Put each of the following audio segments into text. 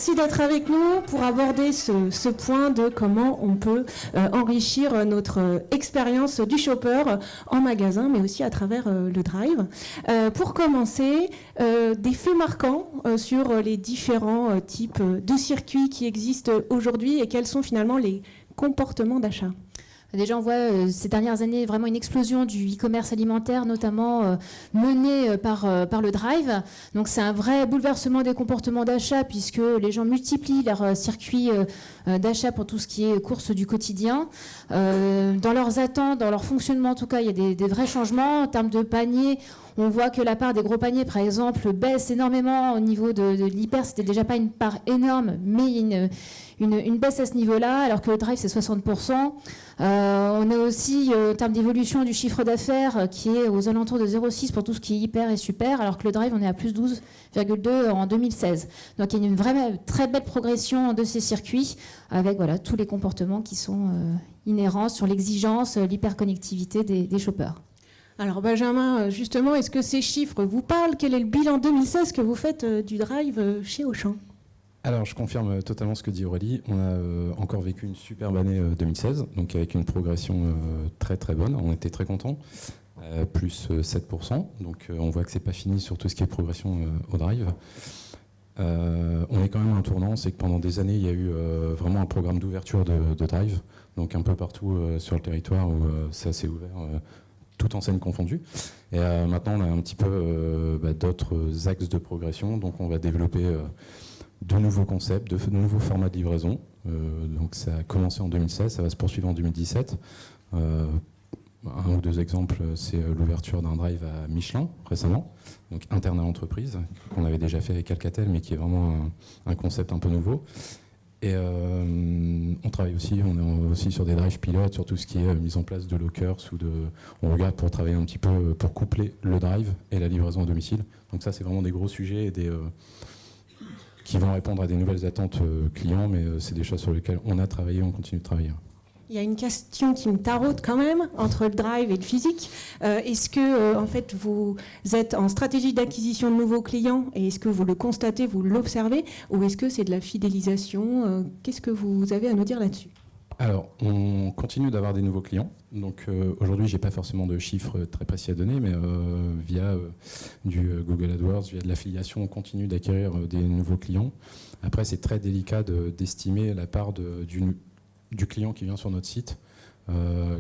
Merci d'être avec nous pour aborder ce point de comment on peut enrichir notre expérience du shopper en magasin, mais aussi à travers le drive. Pour commencer, des faits marquants sur les différents types de circuits qui existent aujourd'hui et quels sont finalement les comportements d'achat. Déjà, on voit ces dernières années vraiment une explosion du e-commerce alimentaire, notamment mené par le drive. Donc, c'est un vrai bouleversement des comportements d'achat puisque les gens multiplient leurs circuits d'achat pour tout ce qui est courses du quotidien. Dans leurs attentes, dans leur fonctionnement, en tout cas, il y a des vrais changements. En termes de panier, on voit que la part des gros paniers, par exemple, baisse énormément au niveau de l'hyper. C'était déjà pas une part énorme, mais il y a une baisse à ce niveau-là, alors que le drive, c'est 60%. On a aussi, en termes d'évolution du chiffre d'affaires, qui est aux alentours de 0,6 pour tout ce qui est hyper et super, alors que le drive, on est à plus 12,2 en 2016. Donc, il y a une vraie, très belle progression de ces circuits, avec voilà, tous les comportements qui sont inhérents sur l'exigence, l'hyperconnectivité des shoppers. Alors Benjamin, justement, est-ce que ces chiffres vous parlent? Quel est le bilan 2016 que vous faites du drive chez Auchan? Alors, je confirme totalement ce que dit Aurélie. On a encore vécu une superbe année 2016, donc avec une progression très très bonne. On était très contents, plus 7%. Donc, on voit que c'est pas fini sur tout ce qui est progression au drive. On est quand même à un tournant, c'est que pendant des années, il y a eu vraiment un programme d'ouverture de drive, donc un peu partout sur le territoire où ça s'est ouvert, toute enseigne confondue. Et maintenant, on a un petit peu d'autres axes de progression, donc on va développer de nouveaux concepts, de nouveaux formats de livraison. Donc ça a commencé en 2016, ça va se poursuivre en 2017. Un ou deux exemples, c'est l'ouverture d'un drive à Michelin récemment, donc interne à l'entreprise, qu'on avait déjà fait avec Alcatel, mais qui est vraiment un concept un peu nouveau. Et on travaille aussi, on est aussi sur des drives pilotes, sur tout ce qui est mise en place de lockers on regarde pour travailler un petit peu, pour coupler le drive et la livraison à domicile. Donc ça, c'est vraiment des gros sujets et qui vont répondre à des nouvelles attentes clients, mais c'est des choses sur lesquelles on a travaillé, on continue de travailler. Il y a une question qui me taraude quand même entre le drive et le physique. Est-ce que en fait vous êtes en stratégie d'acquisition de nouveaux clients et est-ce que vous le constatez, vous l'observez, ou est-ce que c'est de la fidélisation? Qu'est-ce que vous avez à nous dire là-dessus? Alors, on continue d'avoir des nouveaux clients. Donc aujourd'hui, j'ai pas forcément de chiffres très précis à donner, mais via du Google AdWords, via de l'affiliation, on continue d'acquérir des nouveaux clients. Après, c'est très délicat d'estimer la part du client qui vient sur notre site,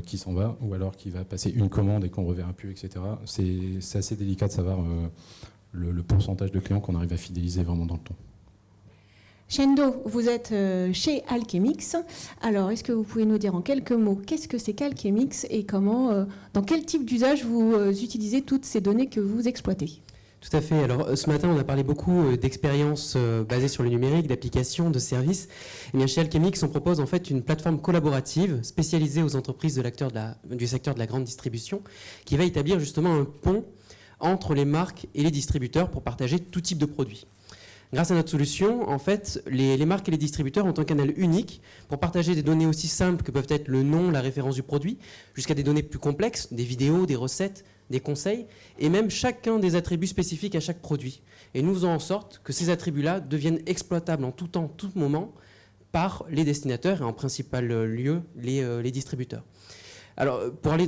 qui s'en va, ou alors qui va passer une commande et qu'on ne reverra plus, etc. C'est assez délicat de savoir le pourcentage de clients qu'on arrive à fidéliser vraiment dans le temps. Shendo, vous êtes chez Alchemix. Alors, est-ce que vous pouvez nous dire en quelques mots qu'est-ce que c'est qu'Alchemix et comment, dans quel type d'usage vous utilisez toutes ces données que vous exploitez? Tout à fait. Alors, ce matin, on a parlé beaucoup d'expériences basées sur le numérique, d'applications, de services. Et bien, chez Alchemix, on propose en fait une plateforme collaborative spécialisée aux entreprises du secteur de la grande distribution qui va établir justement un pont entre les marques et les distributeurs pour partager tout type de produits. Grâce à notre solution, en fait, les marques et les distributeurs ont un canal unique pour partager des données aussi simples que peuvent être le nom, la référence du produit, jusqu'à des données plus complexes, des vidéos, des recettes, des conseils, et même chacun des attributs spécifiques à chaque produit. Et nous faisons en sorte que ces attributs-là deviennent exploitables en tout temps, tout moment, par les destinataires et en principal lieu, les distributeurs. Alors, pour aller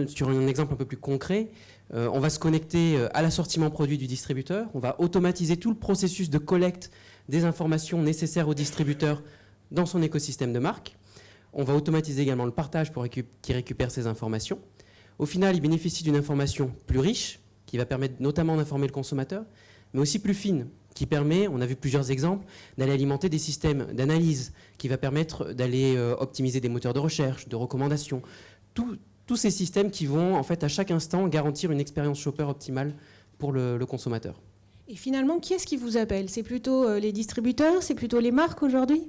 sur un exemple un peu plus concret, on va se connecter à l'assortiment produit du distributeur, on va automatiser tout le processus de collecte des informations nécessaires au distributeur dans son écosystème de marque. On va automatiser également le partage pour qu'il récupère ces informations. Au final, il bénéficie d'une information plus riche, qui va permettre notamment d'informer le consommateur, mais aussi plus fine, qui permet, on a vu plusieurs exemples, d'aller alimenter des systèmes d'analyse, qui va permettre d'aller optimiser des moteurs de recherche, de recommandations, tous ces systèmes qui vont, en fait, à chaque instant, garantir une expérience shopper optimale pour le consommateur. Et finalement, qui est-ce qui vous appelle? C'est plutôt les distributeurs? C'est plutôt les marques aujourd'hui?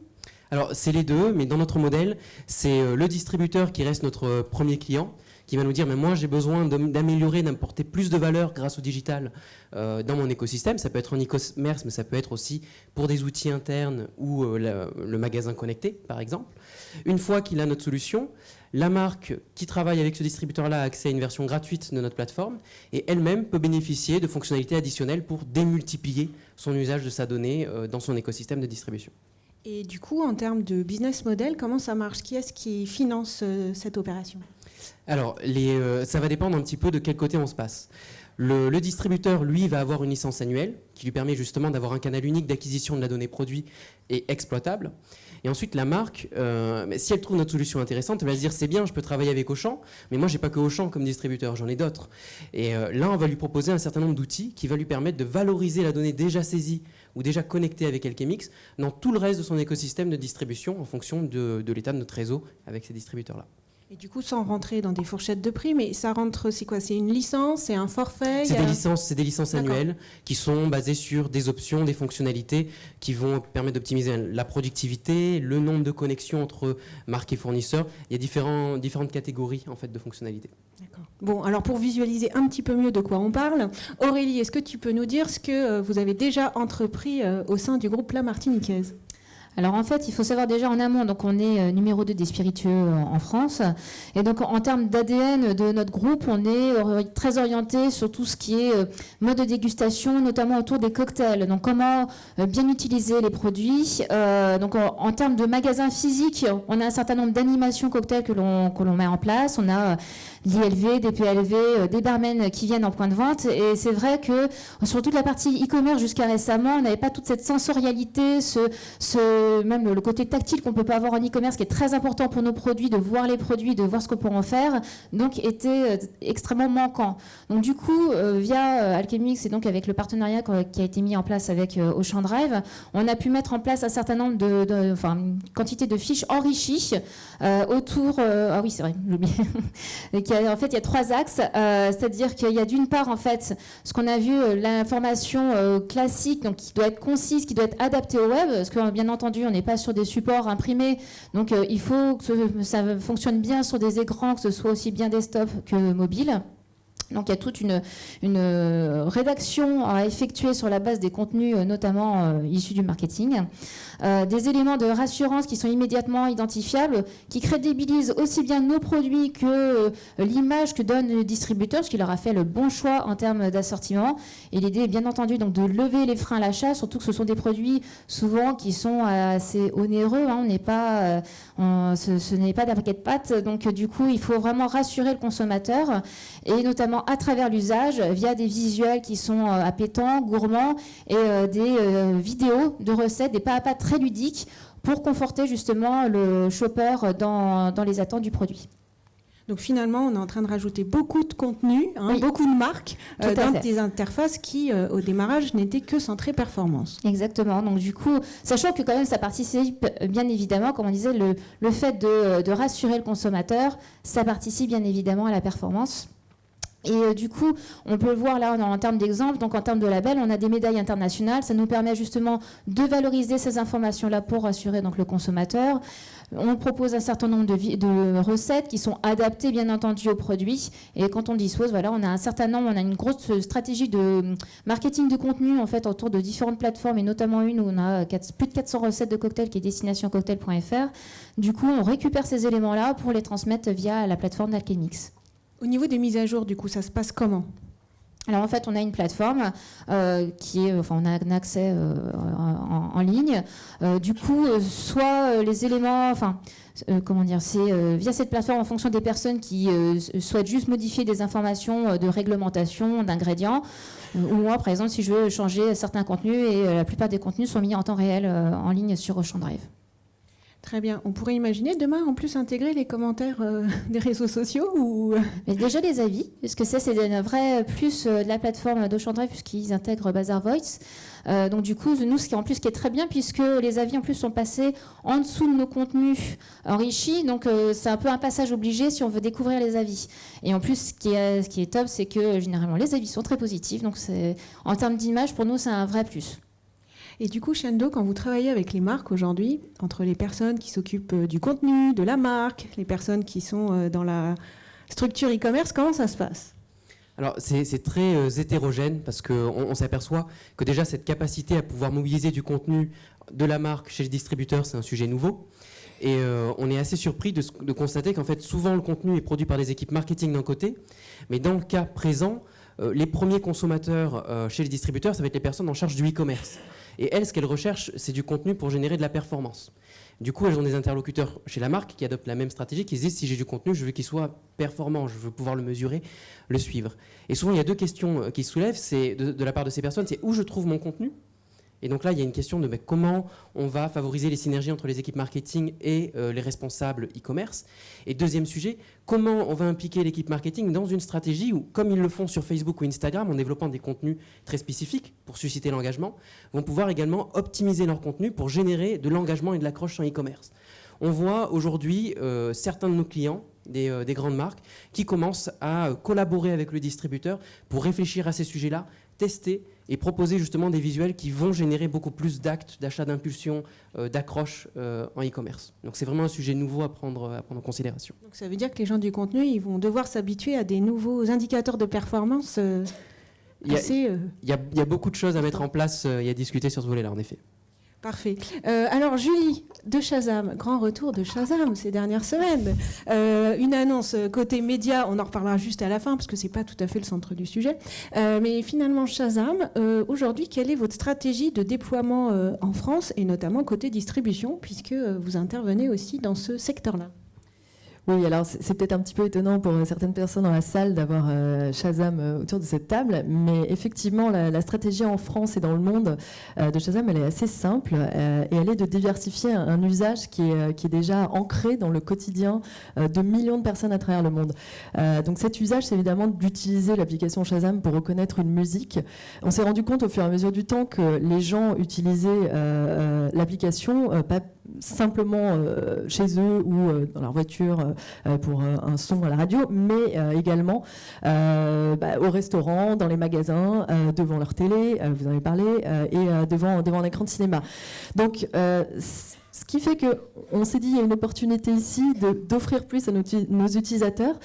Alors, c'est les deux, mais dans notre modèle, c'est le distributeur qui reste notre premier client, qui va nous dire, mais moi, j'ai besoin d'améliorer, d'apporter plus de valeur grâce au digital dans mon écosystème. Ça peut être en e-commerce, mais ça peut être aussi pour des outils internes ou le magasin connecté, par exemple. Une fois qu'il a notre solution, La marque qui travaille avec ce distributeur-là a accès à une version gratuite de notre plateforme et elle-même peut bénéficier de fonctionnalités additionnelles pour démultiplier son usage de sa donnée dans son écosystème de distribution. Et du coup, en termes de business model, comment ça marche? Qui est-ce qui finance cette opération? Alors, ça va dépendre un petit peu de quel côté on se passe. Le distributeur, lui, va avoir une licence annuelle qui lui permet justement d'avoir un canal unique d'acquisition de la donnée produit et exploitable. Et ensuite, la marque, si elle trouve notre solution intéressante, elle va se dire c'est bien, je peux travailler avec Auchan, mais moi, j'ai pas que Auchan comme distributeur, j'en ai d'autres. Et là, on va lui proposer un certain nombre d'outils qui va lui permettre de valoriser la donnée déjà saisie ou déjà connectée avec Alchemix dans tout le reste de son écosystème de distribution en fonction de l'état de notre réseau avec ces distributeurs-là. Et du coup, sans rentrer dans des fourchettes de prix, mais ça rentre, c'est quoi? C'est une licence? C'est un forfait? C'est des licences annuelles qui sont basées sur des options, des fonctionnalités qui vont permettre d'optimiser la productivité, le nombre de connexions entre marques et fournisseurs. Il y a différentes catégories en fait, de fonctionnalités. D'accord. Bon, alors pour visualiser un petit peu mieux de quoi on parle, Aurélie, est-ce que tu peux nous dire ce que vous avez déjà entrepris au sein du groupe La Martiniquaise? Alors en fait, il faut savoir déjà en amont, donc on est numéro 2 des spiritueux en France. Et donc en termes d'ADN de notre groupe, on est très orienté sur tout ce qui est mode de dégustation, notamment autour des cocktails. Donc comment bien utiliser les produits. Donc en termes de magasins physiques, on a un certain nombre d'animations cocktails que l'on met en place. On a l'ILV, des PLV, des barmen qui viennent en point de vente. Et c'est vrai que sur toute la partie e-commerce jusqu'à récemment, on n'avait pas toute cette sensorialité, même le côté tactile qu'on ne peut pas avoir en e-commerce, qui est très important pour nos produits, de voir les produits, de voir ce qu'on peut en faire, donc était extrêmement manquant. Donc du coup, via Alchemix et donc avec le partenariat qui a été mis en place avec Auchan Drive, on a pu mettre en place un certain nombre une quantité de fiches enrichies autour... ah oui, c'est vrai, j'ai oublié. En fait, il y a 3 axes, c'est-à-dire qu'il y a d'une part, en fait, ce qu'on a vu, l'information classique, donc qui doit être concise, qui doit être adaptée au web, parce que bien entendu, on n'est pas sur des supports imprimés, donc il faut que ça fonctionne bien sur des écrans, que ce soit aussi bien desktop que mobile. Donc il y a toute une rédaction à effectuer sur la base des contenus, notamment issus du marketing. Des éléments de rassurance qui sont immédiatement identifiables, qui crédibilisent aussi bien nos produits que l'image que donne le distributeur, parce qu'il aura fait le bon choix en termes d'assortiment. Et l'idée est bien entendu donc, de lever les freins à l'achat, surtout que ce sont des produits souvent qui sont assez onéreux. Hein. Ce n'est pas d'un paquet de pâtes. Donc du coup, il faut vraiment rassurer le consommateur, et notamment à travers l'usage, via des visuels qui sont appétants, gourmands, et des vidéos de recettes, des pas à pas très ludiques, pour conforter justement le shopper dans les attentes du produit. Donc finalement, on est en train de rajouter beaucoup de contenu, Oui. beaucoup de marques dans fait. des interfaces qui, au démarrage, n'étaient que centrées performance. Exactement. Donc du coup, sachant que quand même ça participe, bien évidemment, comme on disait, le fait de rassurer le consommateur, ça participe bien évidemment à la performance. Et du coup, on peut le voir là en termes d'exemple, donc en termes de label, on a des médailles internationales, ça nous permet justement de valoriser ces informations-là pour rassurer donc le consommateur. On propose un certain nombre de recettes qui sont adaptées bien entendu aux produits, et quand on dispose, voilà, on a une grosse stratégie de marketing de contenu en fait autour de différentes plateformes, et notamment une où on a plus de 400 recettes de cocktails qui est destinationcocktail.fr. Du coup, on récupère ces éléments-là pour les transmettre via la plateforme d'Alchemix. Au niveau des mises à jour, du coup, ça se passe comment? Alors en fait, on a une plateforme on a un accès en ligne. Du coup, soit les éléments, c'est via cette plateforme en fonction des personnes qui souhaitent juste modifier des informations de réglementation, d'ingrédients. Ou moi, par exemple, si je veux changer certains contenus, et la plupart des contenus sont mis en temps réel en ligne sur Auchan Drive. Très bien. On pourrait imaginer demain, en plus, intégrer les commentaires des réseaux sociaux ou... Mais déjà les avis, parce que c'est un vrai plus de la plateforme d'Auchan Drive, puisqu'ils intègrent Bazaar Voice. Donc du coup, nous, ce qui est très bien, puisque les avis en plus sont passés en dessous de nos contenus enrichis. Donc c'est un peu un passage obligé si on veut découvrir les avis. Et en plus, ce qui est top, c'est que généralement les avis sont très positifs. Donc en termes d'image, pour nous, c'est un vrai plus. Et du coup, Shendo, quand vous travaillez avec les marques aujourd'hui, entre les personnes qui s'occupent du contenu, de la marque, les personnes qui sont dans la structure e-commerce, comment ça se passe? Alors c'est très hétérogène, parce qu'on s'aperçoit que déjà cette capacité à pouvoir mobiliser du contenu de la marque chez le distributeur, c'est un sujet nouveau. Et on est assez surpris de constater qu'en fait, souvent, le contenu est produit par des équipes marketing d'un côté, mais dans le cas présent, les premiers consommateurs chez les distributeurs, ça va être les personnes en charge du e-commerce. Et elles, ce qu'elles recherchent, c'est du contenu pour générer de la performance. Du coup, elles ont des interlocuteurs chez la marque qui adoptent la même stratégie, qui se disent, si j'ai du contenu, je veux qu'il soit performant, je veux pouvoir le mesurer, le suivre. Et souvent, il y a deux questions qui se soulèvent de la part de ces personnes, c'est où je trouve mon contenu. Et donc là, il y a une question de comment on va favoriser les synergies entre les équipes marketing et les responsables e-commerce. Et deuxième sujet, comment on va impliquer l'équipe marketing dans une stratégie où, comme ils le font sur Facebook ou Instagram, en développant des contenus très spécifiques pour susciter l'engagement, vont pouvoir également optimiser leur contenu pour générer de l'engagement et de l'accroche en e-commerce. On voit aujourd'hui certains de nos clients, des grandes marques, qui commencent à collaborer avec le distributeur pour réfléchir à ces sujets-là, tester et proposer justement des visuels qui vont générer beaucoup plus d'actes, d'achat d'impulsion, d'accroche en e-commerce. Donc c'est vraiment un sujet nouveau à prendre en considération. Donc ça veut dire que les gens du contenu, ils vont devoir s'habituer à des nouveaux indicateurs de performance Il y a beaucoup de choses à mettre en place et à discuter sur ce volet-là, en effet. Parfait. Alors Julie, de Shazam, grand retour de Shazam ces dernières semaines. Une annonce côté média, on en reparlera juste à la fin parce que c'est pas tout à fait le centre du sujet. Mais finalement Shazam, aujourd'hui, quelle est votre stratégie de déploiement en France et notamment côté distribution puisque vous intervenez aussi dans ce secteur-là? Oui, alors c'est peut-être un petit peu étonnant pour certaines personnes dans la salle d'avoir Shazam autour de cette table, mais effectivement, la stratégie en France et dans le monde de Shazam, elle est assez simple et elle est de diversifier un usage qui est déjà ancré dans le quotidien de millions de personnes à travers le monde. Donc cet usage, c'est évidemment d'utiliser l'application Shazam pour reconnaître une musique. On s'est rendu compte au fur et à mesure du temps que les gens utilisaient l'application pas simplement chez eux ou dans leur voiture pour un son à la radio, mais également au restaurant, dans les magasins, devant leur télé, vous en avez parlé, et devant un écran de cinéma. Donc, ce qui fait qu'on s'est dit qu'il y a une opportunité ici d'offrir plus à nos utilisateurs.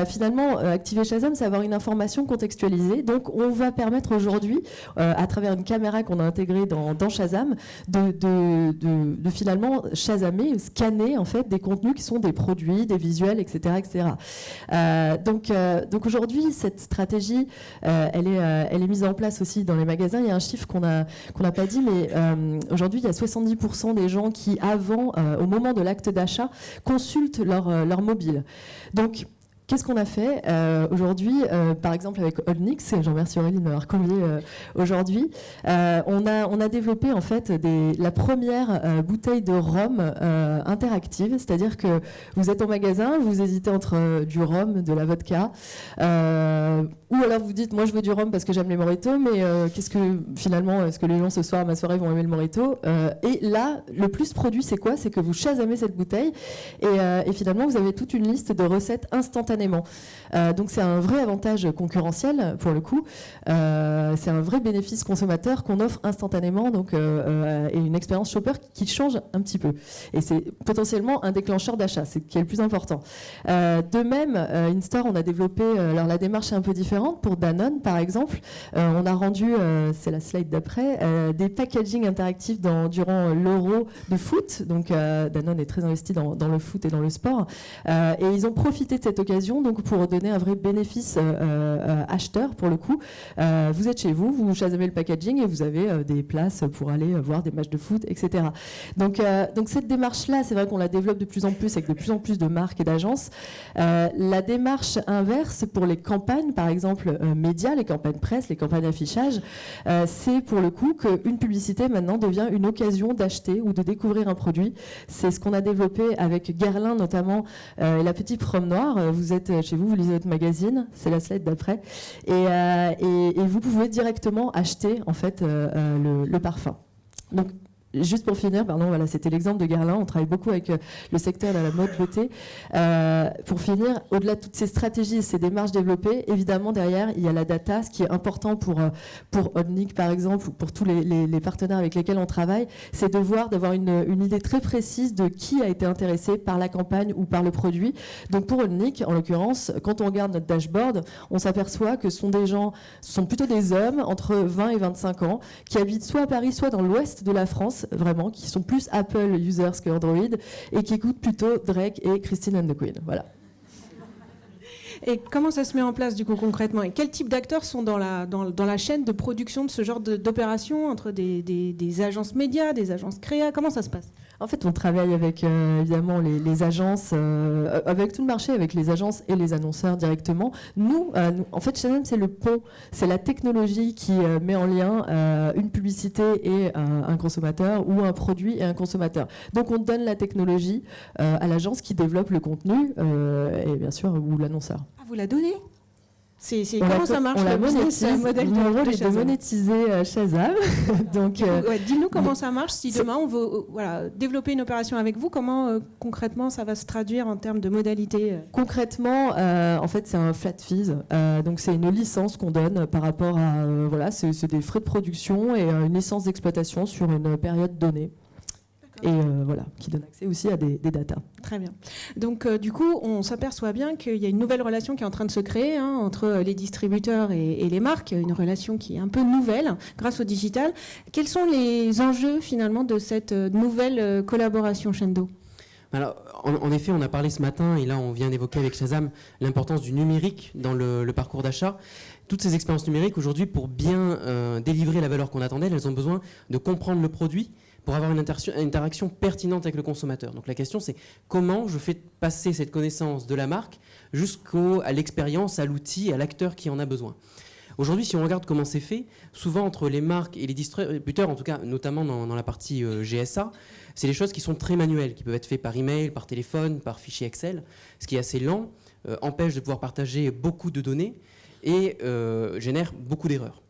Finalement, activer Shazam, c'est avoir une information contextualisée. Donc, on va permettre aujourd'hui, à travers une caméra qu'on a intégrée dans Shazam, de finalement shazamer, scanner en fait des contenus qui sont des produits, des visuels, etc., etc. Donc aujourd'hui, cette stratégie, elle est mise en place aussi dans les magasins. Il y a un chiffre qu'on n'a pas dit, mais aujourd'hui, il y a 70% des gens qui avant, au moment de l'acte d'achat, consultent leur mobile. Donc, qu'est-ce qu'on a fait aujourd'hui, par exemple avec Oldnix, et j'en remercie Aurélie de m'avoir convié aujourd'hui, on a développé en fait la première bouteille de rhum interactive, c'est-à-dire que vous êtes en magasin, vous hésitez entre du rhum, de la vodka, ou alors vous dites, moi je veux du rhum parce que j'aime les mojitos, mais qu'est-ce que finalement, est-ce que les gens ce soir à ma soirée vont aimer le mojito et là, le plus produit, c'est quoi? C'est que vous chasamez cette bouteille et finalement, vous avez toute une liste de recettes instantanément. Donc c'est un vrai avantage concurrentiel pour le coup. C'est un vrai bénéfice consommateur qu'on offre instantanément donc, et une expérience shopper qui change un petit peu. Et c'est potentiellement un déclencheur d'achat, c'est ce qui est le plus important. De même, InStore, on a développé, alors la démarche est un peu différente. Pour Danone, par exemple, on a rendu, c'est la slide d'après, des packaging interactifs durant l'Euro de foot. Donc Danone est très investi dans le foot et dans le sport. Et ils ont profité de cette occasion donc pour donner un vrai bénéfice acheteur pour le coup. Vous êtes chez vous, vous chasamez le packaging et vous avez des places pour aller voir des matchs de foot, etc. Donc cette démarche-là, c'est vrai qu'on la développe de plus en plus avec de plus en plus de marques et d'agences. La démarche inverse pour les campagnes, par exemple médias, les campagnes presse, les campagnes affichage, c'est pour le coup qu'une publicité maintenant devient une occasion d'acheter ou de découvrir un produit. C'est ce qu'on a développé avec Guerlain notamment, la petite pomme noire. Vous êtes chez vous, vous lisez votre magazine, c'est la slide d'après, et vous pouvez directement acheter en fait le parfum. Donc juste pour finir, voilà, c'était l'exemple de Guerlain. On travaille beaucoup avec le secteur de la mode beauté. Pour finir, au-delà de toutes ces stratégies et ces démarches développées, évidemment, derrière, il y a la data, ce qui est important pour Oldnix, par exemple, ou pour tous les partenaires avec lesquels on travaille, c'est d'avoir une idée très précise de qui a été intéressé par la campagne ou par le produit. Donc pour Oldnix, en l'occurrence, quand on regarde notre dashboard, on s'aperçoit que ce sont plutôt des hommes entre 20 et 25 ans qui habitent soit à Paris, soit dans l'ouest de la France, vraiment, qui sont plus Apple users que Android, et qui écoutent plutôt Drake et Christine and the Queen. Voilà. Et comment ça se met en place du coup concrètement? Et quel type d'acteurs sont dans la chaîne de production de ce genre d'opération, entre des agences médias, des agences créa? Comment ça se passe? En fait, on travaille avec évidemment les agences, avec tout le marché, avec les agences et les annonceurs directement. Nous, en fait, Shazam, c'est le pont, c'est la technologie qui met en lien une publicité et un consommateur, ou un produit et un consommateur. Donc, on donne la technologie à l'agence qui développe le contenu et bien sûr, ou l'annonceur. Ah, vous la donnez? Comment ça marche? On la le business monétise. model Mon rôle est de Shazam. monétiser Shazam. Donc, Ouais, dis-nous comment ça marche. Si demain on veut développer une opération avec vous, comment concrètement ça va se traduire en termes de modalités? concrètement, en fait, c'est un flat fees. Donc, c'est une licence qu'on donne par rapport à c'est des frais de production et une licence d'exploitation sur une période donnée. Et qui donne accès aussi à des datas. Très bien. Donc, du coup, on s'aperçoit bien qu'il y a une nouvelle relation qui est en train de se créer entre les distributeurs et les marques, une relation qui est un peu nouvelle grâce au digital. Quels sont les enjeux, finalement, de cette nouvelle collaboration, Shendo? Alors, en effet, on a parlé ce matin, et là on vient d'évoquer avec Shazam l'importance du numérique dans le parcours d'achat. Toutes ces expériences numériques, aujourd'hui, pour bien délivrer la valeur qu'on attendait, elles ont besoin de comprendre le produit pour avoir une interaction pertinente avec le consommateur. Donc la question, c'est comment je fais passer cette connaissance de la marque jusqu'à l'expérience, à l'outil, à l'acteur qui en a besoin. Aujourd'hui, si on regarde comment c'est fait, souvent entre les marques et les distributeurs, en tout cas notamment dans la partie GSA, c'est des choses qui sont très manuelles, qui peuvent être faites par email, par téléphone, par fichier Excel, ce qui est assez lent, empêche de pouvoir partager beaucoup de données et génère beaucoup d'erreurs.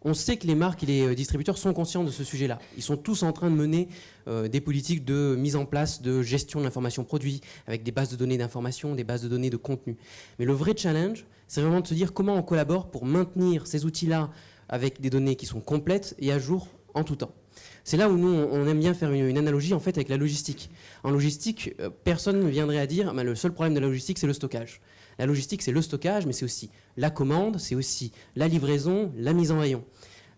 On sait que les marques et les distributeurs sont conscients de ce sujet-là. Ils sont tous en train de mener des politiques de mise en place de gestion de l'information produit, avec des bases de données d'information, des bases de données de contenu. Mais le vrai challenge, c'est vraiment de se dire comment on collabore pour maintenir ces outils-là avec des données qui sont complètes et à jour en tout temps. C'est là où nous, on aime bien faire une analogie en fait avec la logistique. En logistique, personne ne viendrait à dire le seul problème de la logistique, c'est le stockage. La logistique, c'est le stockage, mais c'est aussi la commande, c'est aussi la livraison, la mise en rayon.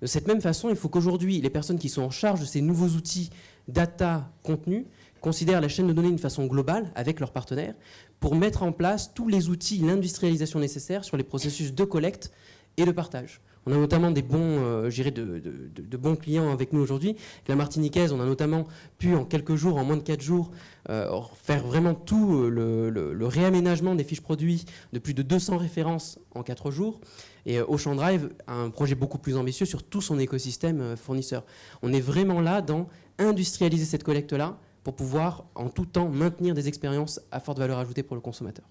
De cette même façon, il faut qu'aujourd'hui, les personnes qui sont en charge de ces nouveaux outils data, contenu, considèrent la chaîne de données d'une façon globale avec leurs partenaires pour mettre en place tous les outils, l'industrialisation nécessaire sur les processus de collecte et de partage. On a notamment des bons, de bons clients avec nous aujourd'hui. Avec la Martiniquaise, on a notamment pu, en quelques jours, en moins de 4 jours, faire vraiment tout le réaménagement des fiches produits de plus de 200 références en 4 jours. Et Ocean Drive a un projet beaucoup plus ambitieux sur tout son écosystème fournisseur. On est vraiment là dans industrialiser cette collecte-là pour pouvoir, en tout temps, maintenir des expériences à forte valeur ajoutée pour le consommateur.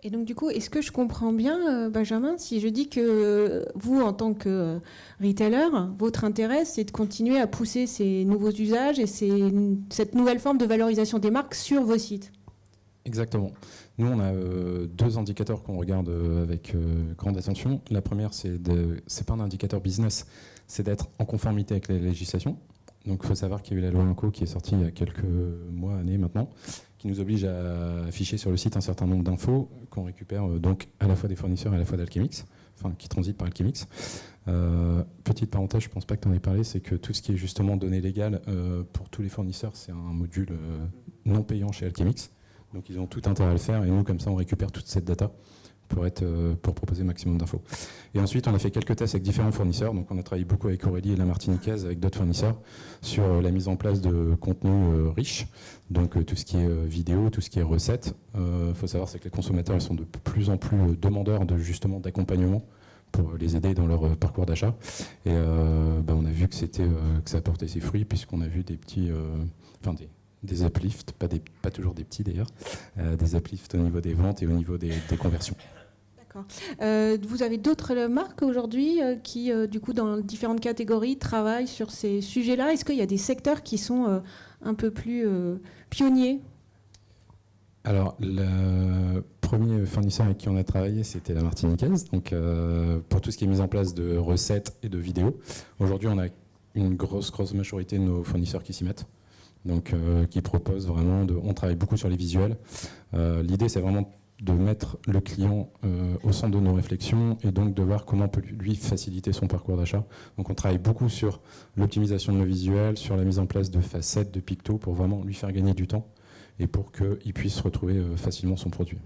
Et donc, du coup, est-ce que je comprends bien, Benjamin, si je dis que vous, en tant que retailer, votre intérêt, c'est de continuer à pousser ces nouveaux usages et cette nouvelle forme de valorisation des marques sur vos sites? Exactement. Nous, on a 2 indicateurs qu'on regarde avec grande attention. La première, c'est pas un indicateur business, c'est d'être en conformité avec la législation. Donc, il faut savoir qu'il y a eu la loi Inco qui est sortie il y a quelques mois, années maintenant, qui nous oblige à afficher sur le site un certain nombre d'infos qu'on récupère donc à la fois des fournisseurs et à la fois d'Alchemix, enfin qui transitent par Alchemix. Petite parenthèse, je ne pense pas que tu en aies parlé, c'est que tout ce qui est justement données légales pour tous les fournisseurs, c'est un module non payant chez Alchemix. Donc ils ont tout intérêt à le faire et nous, comme ça, on récupère toute cette data pour proposer le maximum d'infos. Et ensuite, on a fait quelques tests avec différents fournisseurs. Donc on a travaillé beaucoup avec Aurélie et la Martiniquaise, avec d'autres fournisseurs, sur la mise en place de contenus riches. Donc tout ce qui est vidéo, tout ce qui est recettes. Faut savoir, c'est que les consommateurs, ils sont de plus en plus demandeurs justement d'accompagnement pour les aider dans leur parcours d'achat. Et on a vu que ça apportait ses fruits, puisqu'on a vu des petits... des uplifts, pas toujours des petits d'ailleurs, des uplifts au niveau des ventes et au niveau des conversions. D'accord. Vous avez d'autres marques aujourd'hui qui, du coup, dans différentes catégories, travaillent sur ces sujets-là. Est-ce qu'il y a des secteurs qui sont un peu plus pionniers? Alors, le premier fournisseur avec qui on a travaillé, c'était la Martiniquaise, donc pour tout ce qui est mise en place de recettes et de vidéos. Aujourd'hui, on a une grosse majorité de nos fournisseurs qui s'y mettent. Donc, qui propose vraiment on travaille beaucoup sur les visuels. L'idée, c'est vraiment de mettre le client au centre de nos réflexions et donc de voir comment on peut lui faciliter son parcours d'achat. Donc on travaille beaucoup sur l'optimisation de nos visuels, sur la mise en place de facettes, de pictos pour vraiment lui faire gagner du temps et pour qu'il puisse retrouver facilement son produit.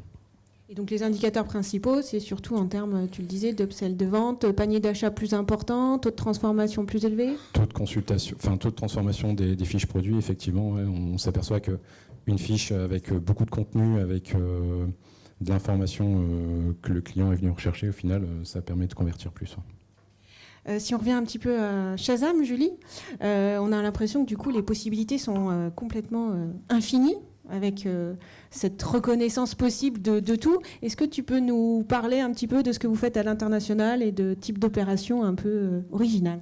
Et donc les indicateurs principaux, c'est surtout en termes, tu le disais, d'upsell de vente, panier d'achat plus important, taux de transformation plus élevé. Taux de transformation des fiches produits, effectivement, ouais, on s'aperçoit qu'une fiche avec beaucoup de contenu, avec de l'information que le client est venu rechercher, au final, ça permet de convertir plus. Si on revient un petit peu à Shazam, Julie, on a l'impression que du coup les possibilités sont complètement infinies avec cette reconnaissance possible de tout. Est-ce que tu peux nous parler un petit peu de ce que vous faites à l'international et de type d'opération un peu original ?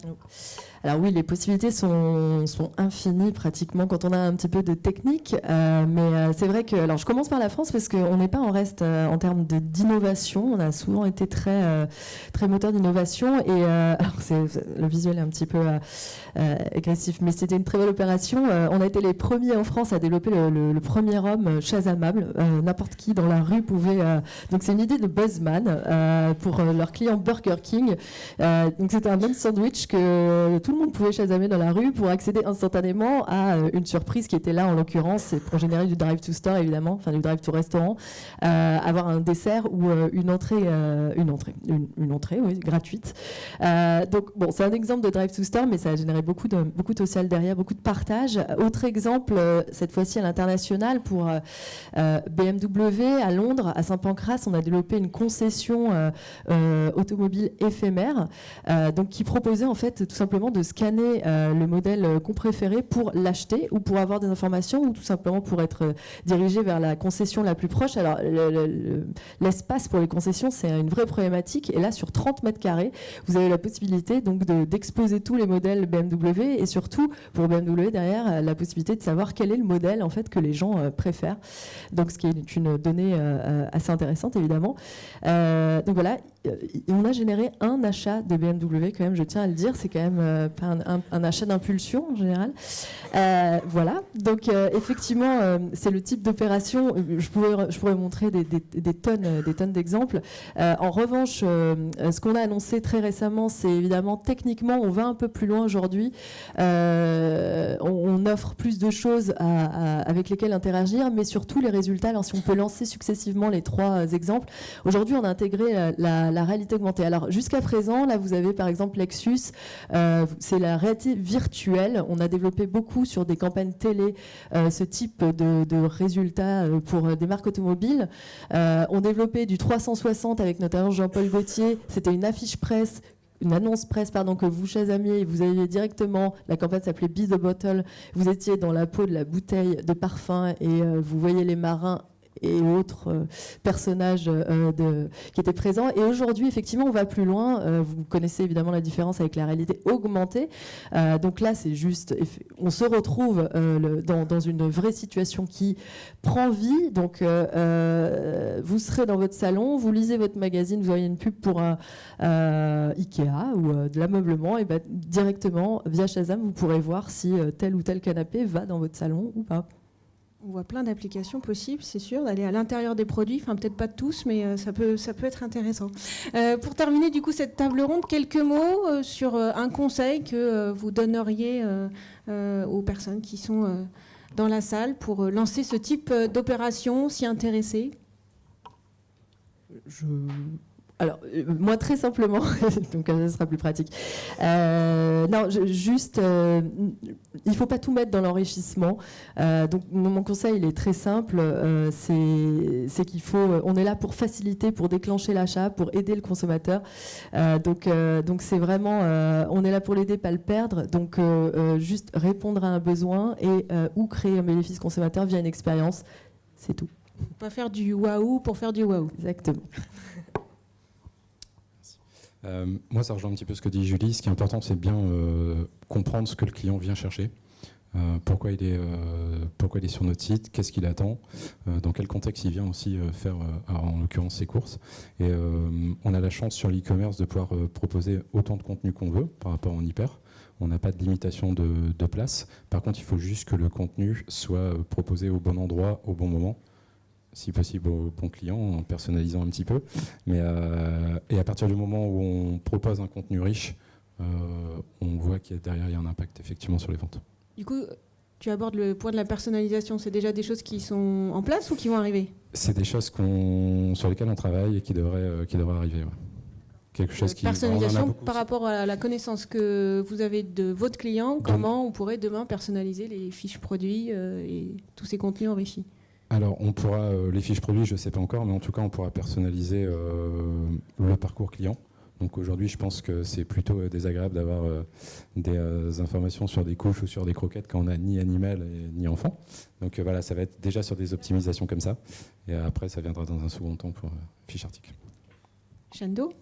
Alors oui, les possibilités sont infinies pratiquement quand on a un petit peu de technique, mais c'est vrai que, alors je commence par la France parce qu'on n'est pas en reste en termes d'innovation, on a souvent été très moteur d'innovation et alors le visuel est un petit peu agressif, mais c'était une très belle opération. On a été les premiers en France à développer le premier homme Shazamable, n'importe qui dans la rue pouvait, donc c'est une idée de Buzzman pour leur client Burger King, donc c'était un bon sandwich que tout le monde pouvait chasamer dans la rue pour accéder instantanément à une surprise qui était là, en l'occurrence, c'est pour générer du drive to store évidemment, enfin du drive to restaurant, avoir un dessert ou une entrée oui, gratuite. Donc bon, c'est un exemple de drive to store, mais ça a généré beaucoup de social derrière, beaucoup de partage. Autre exemple, cette fois-ci à l'international pour BMW à Londres, à Saint-Pancras, on a développé une concession automobile éphémère, donc qui proposait en fait tout simplement de scanner le modèle qu'on préférait pour l'acheter ou pour avoir des informations ou tout simplement pour être dirigé vers la concession la plus proche. Alors l'espace pour les concessions, c'est une vraie problématique et là sur 30 mètres carrés, vous avez la possibilité donc d'exposer tous les modèles BMW et surtout pour BMW derrière la possibilité de savoir quel est le modèle en fait que les gens préfèrent. Donc ce qui est une donnée assez intéressante évidemment. Donc voilà, on a généré un achat de BMW quand même, je tiens à le dire, c'est quand même pas un achat d'impulsion en général. Voilà, donc effectivement c'est le type d'opération, je pourrais montrer des tonnes d'exemples. En revanche, ce qu'on a annoncé très récemment, c'est évidemment techniquement on va un peu plus loin aujourd'hui, on offre plus de choses avec lesquelles interagir, mais surtout les résultats, alors si on peut lancer successivement les trois exemples. Aujourd'hui on a intégré la réalité augmentée. Alors jusqu'à présent, là vous avez par exemple Lexus, c'est la réalité virtuelle. On a développé beaucoup sur des campagnes télé ce type de résultats pour des marques automobiles. On développait du 360 avec notamment Jean-Paul Gaultier. C'était une affiche presse, une annonce presse que vous chasamiez et vous aviez directement, la campagne s'appelait Be the Bottle, vous étiez dans la peau de la bouteille de parfum et vous voyez les marins et autres personnages qui étaient présents. Et aujourd'hui, effectivement, on va plus loin. Vous connaissez évidemment la différence avec la réalité augmentée. Donc là, c'est juste, on se retrouve dans une vraie situation qui prend vie. Donc, vous serez dans votre salon, vous lisez votre magazine, vous voyez une pub pour Ikea ou de l'ameublement, et ben, directement, via Shazam, vous pourrez voir si tel ou tel canapé va dans votre salon ou pas. On voit plein d'applications possibles, c'est sûr, d'aller à l'intérieur des produits, enfin peut-être pas tous, mais ça peut être intéressant. Pour terminer du coup cette table ronde, quelques mots sur un conseil que vous donneriez aux personnes qui sont dans la salle pour lancer ce type d'opération, s'y intéresser. Alors, moi, très simplement, donc ça sera plus pratique. Non, juste, il ne faut pas tout mettre dans l'enrichissement. Donc, mon conseil, il est très simple. C'est qu'il faut, on est là pour faciliter, pour déclencher l'achat, pour aider le consommateur. Donc, c'est vraiment, on est là pour l'aider, pas le perdre. Donc, juste répondre à un besoin et ou créer un bénéfice consommateur via une expérience, c'est tout. Pas faire du waouh pour faire du waouh. Exactement. Moi, ça rejoint un petit peu ce que dit Julie. Ce qui est important, c'est bien comprendre ce que le client vient chercher, pourquoi il est sur notre site, qu'est-ce qu'il attend, dans quel contexte il vient aussi faire, en l'occurrence, ses courses. Et on a la chance sur l'e-commerce de pouvoir proposer autant de contenu qu'on veut par rapport en hyper. On n'a pas de limitation de place. Par contre, il faut juste que le contenu soit proposé au bon endroit, au bon moment. si possible au bon client, en personnalisant un petit peu. Mais, et à partir du moment où on propose un contenu riche, on voit qu'il y a derrière il y a un impact effectivement sur les ventes. Du coup, tu abordes le point de la personnalisation. C'est déjà des choses qui sont en place ou qui vont arriver? C'est des choses sur lesquelles on travaille et qui devraient arriver. Ouais. Quelque chose qui personnalisation par rapport à la connaissance que vous avez de votre client, comment on pourrait demain personnaliser les fiches produits et tous ces contenus enrichis? Alors, on pourra, les fiches produits, je ne sais pas encore, mais en tout cas, on pourra personnaliser le parcours client. Donc aujourd'hui, je pense que c'est plutôt désagréable d'avoir des informations sur des couches ou sur des croquettes quand on n'a ni animal ni enfant. Donc voilà, ça va être déjà sur des optimisations comme ça. Et après, ça viendra dans un second temps pour fiche article. Shando?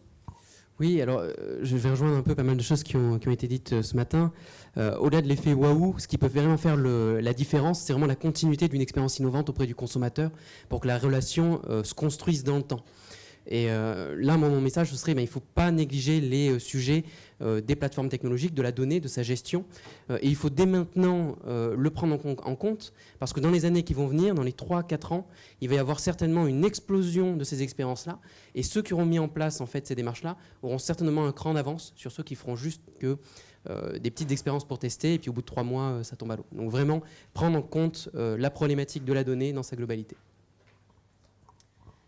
Oui, alors je vais rejoindre un peu pas mal de choses qui ont été dites ce matin. Au-delà de l'effet waouh, ce qui peut vraiment faire la différence, c'est vraiment la continuité d'une expérience innovante auprès du consommateur pour que la relation se construise dans le temps. Et là, mon message, ce serait il ne faut pas négliger les sujets des plateformes technologiques, de la donnée, de sa gestion. Et il faut dès maintenant le prendre en compte, parce que dans les années qui vont venir, dans les 3-4 ans, il va y avoir certainement une explosion de ces expériences-là. Et ceux qui auront mis en place en fait, ces démarches-là auront certainement un cran d'avance sur ceux qui feront juste que des petites expériences pour tester, et puis au bout de 3 mois, ça tombe à l'eau. Donc vraiment, prendre en compte la problématique de la donnée dans sa globalité.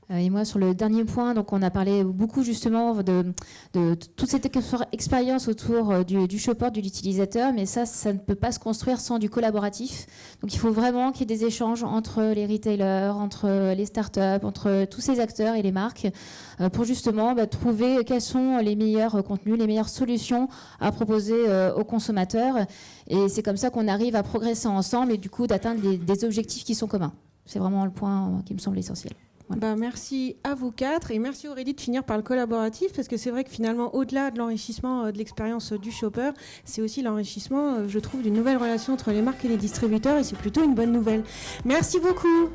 Et moi, sur le dernier point, donc on a parlé beaucoup justement de toute cette expérience autour du shopper, de l'utilisateur, mais ça ne peut pas se construire sans du collaboratif. Donc il faut vraiment qu'il y ait des échanges entre les retailers, entre les startups, entre tous ces acteurs et les marques, pour justement trouver quels sont les meilleurs contenus, les meilleures solutions à proposer aux consommateurs. Et c'est comme ça qu'on arrive à progresser ensemble et du coup d'atteindre des objectifs qui sont communs. C'est vraiment le point qui me semble essentiel. Voilà. Merci à vous 4 et merci Aurélie de finir par le collaboratif, parce que c'est vrai que finalement, au-delà de l'enrichissement de l'expérience du shopper, c'est aussi l'enrichissement, je trouve, d'une nouvelle relation entre les marques et les distributeurs, et c'est plutôt une bonne nouvelle. Merci beaucoup.